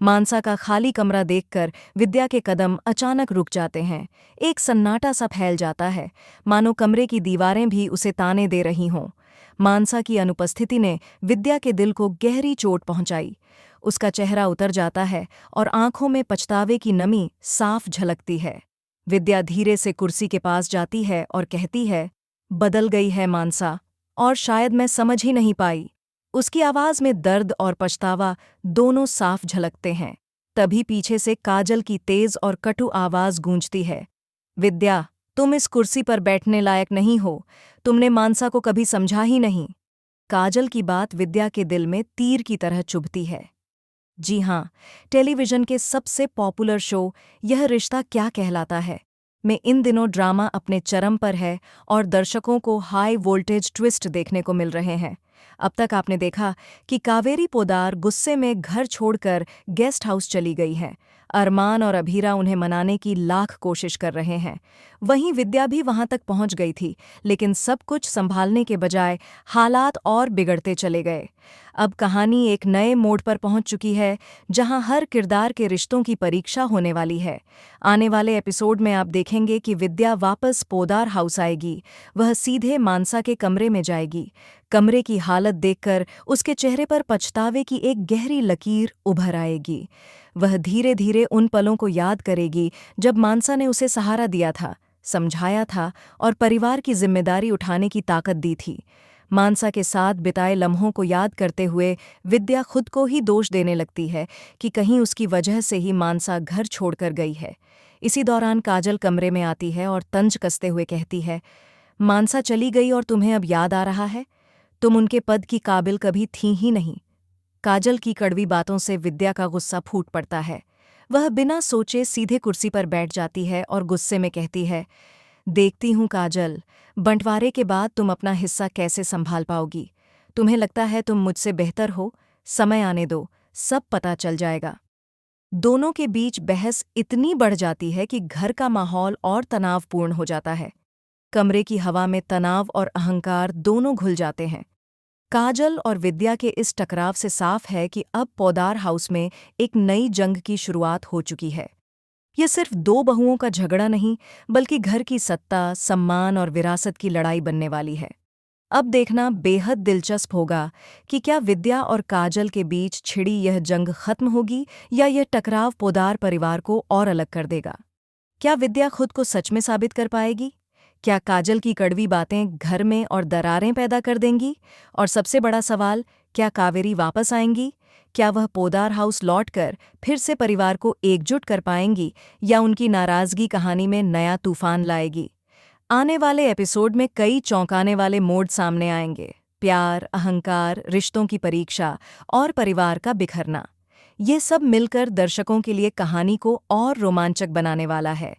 मानसा का खाली कमरा देखकर विद्या के कदम अचानक रुक जाते हैं। एक सन्नाटा सा फैल जाता है, मानो कमरे की दीवारें भी उसे ताने दे रही हों। मानसा की अनुपस्थिति ने विद्या के दिल को गहरी चोट पहुंचाई। उसका चेहरा उतर जाता है और आंखों में पछतावे की नमी साफ झलकती है। विद्या धीरे से कुर्सी के पास जाती है और कहती है, बदल गई है मानसा, और शायद मैं समझ ही नहीं पाई। उसकी आवाज में दर्द और पछतावा दोनों साफ झलकते हैं। तभी पीछे से काजल की तेज और कटु आवाज गूंजती है, विद्या, तुम इस कुर्सी पर बैठने लायक नहीं हो। तुमने मानसा को कभी समझा ही नहीं। काजल की बात विद्या के दिल में तीर की तरह चुभती है। जी हाँ, टेलीविजन के सबसे पॉपुलर शो यह रिश्ता क्या कहलाता है में इन दिनों ड्रामा अपने चरम पर है और दर्शकों को हाई वोल्टेज ट्विस्ट देखने को मिल रहे हैं। अब तक आपने देखा कि कावेरी पोदार गुस्से में घर छोड़कर गेस्ट हाउस चली गई है। अरमान और अभीरा उन्हें मनाने की लाख कोशिश कर रहे हैं। वहीं विद्या भी वहां तक पहुंच गई थी, लेकिन सब कुछ संभालने के बजाय हालात और बिगड़ते चले गए। अब कहानी एक नए मोड़ पर पहुंच चुकी है, जहां हर किरदार के रिश्तों की परीक्षा होने वाली है। आने वाले एपिसोड में आप देखेंगे कि विद्या वापस पोदार हाउस आएगी। वह सीधे मानसा के कमरे में जाएगी। कमरे की हालत देखकर उसके चेहरे पर पछतावे की एक गहरी लकीर उभर आएगी। वह धीरे धीरे उन पलों को याद करेगी जब मानसा ने उसे सहारा दिया था, समझाया था और परिवार की जिम्मेदारी उठाने की ताकत दी थी। मानसा के साथ बिताए लम्हों को याद करते हुए विद्या खुद को ही दोष देने लगती है कि कहीं उसकी वजह से ही मानसा घर छोड़कर गई है। इसी दौरान काजल कमरे में आती है और तंज कसते हुए कहती है, मानसा चली गई और तुम्हें अब याद आ रहा है? तुम उनके पद की काबिल कभी थी ही नहीं। काजल की कड़वी बातों से विद्या का गुस्सा फूट पड़ता है। वह बिना सोचे सीधे कुर्सी पर बैठ जाती है और गुस्से में कहती है, देखती हूँ काजल, बंटवारे के बाद तुम अपना हिस्सा कैसे संभाल पाओगी। तुम्हें लगता है तुम मुझसे बेहतर हो? समय आने दो, सब पता चल जाएगा। दोनों के बीच बहस इतनी बढ़ जाती है कि घर का माहौल और तनावपूर्ण हो जाता है। कमरे की हवा में तनाव और अहंकार दोनों घुल जाते हैं। काजल और विद्या के इस टकराव से साफ है कि अब पोदार हाउस में एक नई जंग की शुरुआत हो चुकी है। ये सिर्फ दो बहुओं का झगड़ा नहीं, बल्कि घर की सत्ता, सम्मान और विरासत की लड़ाई बनने वाली है। अब देखना बेहद दिलचस्प होगा कि क्या विद्या और काजल के बीच छिड़ी यह जंग खत्म होगी या यह टकराव पोदार परिवार को और अलग कर देगा। क्या विद्या खुद को सच में साबित कर पाएगी? क्या काजल की कड़वी बातें घर में और दरारें पैदा कर देंगी? और सबसे बड़ा सवाल, क्या कावेरी वापस आएंगी? क्या वह पोदार हाउस लौटकर फिर से परिवार को एकजुट कर पाएंगी या उनकी नाराजगी कहानी में नया तूफान लाएगी? आने वाले एपिसोड में कई चौंकाने वाले मोड़ सामने आएंगे। प्यार, अहंकार, रिश्तों की परीक्षा और परिवार का बिखरना। ये सब मिलकर दर्शकों के लिए कहानी को और रोमांचक बनाने वाला है।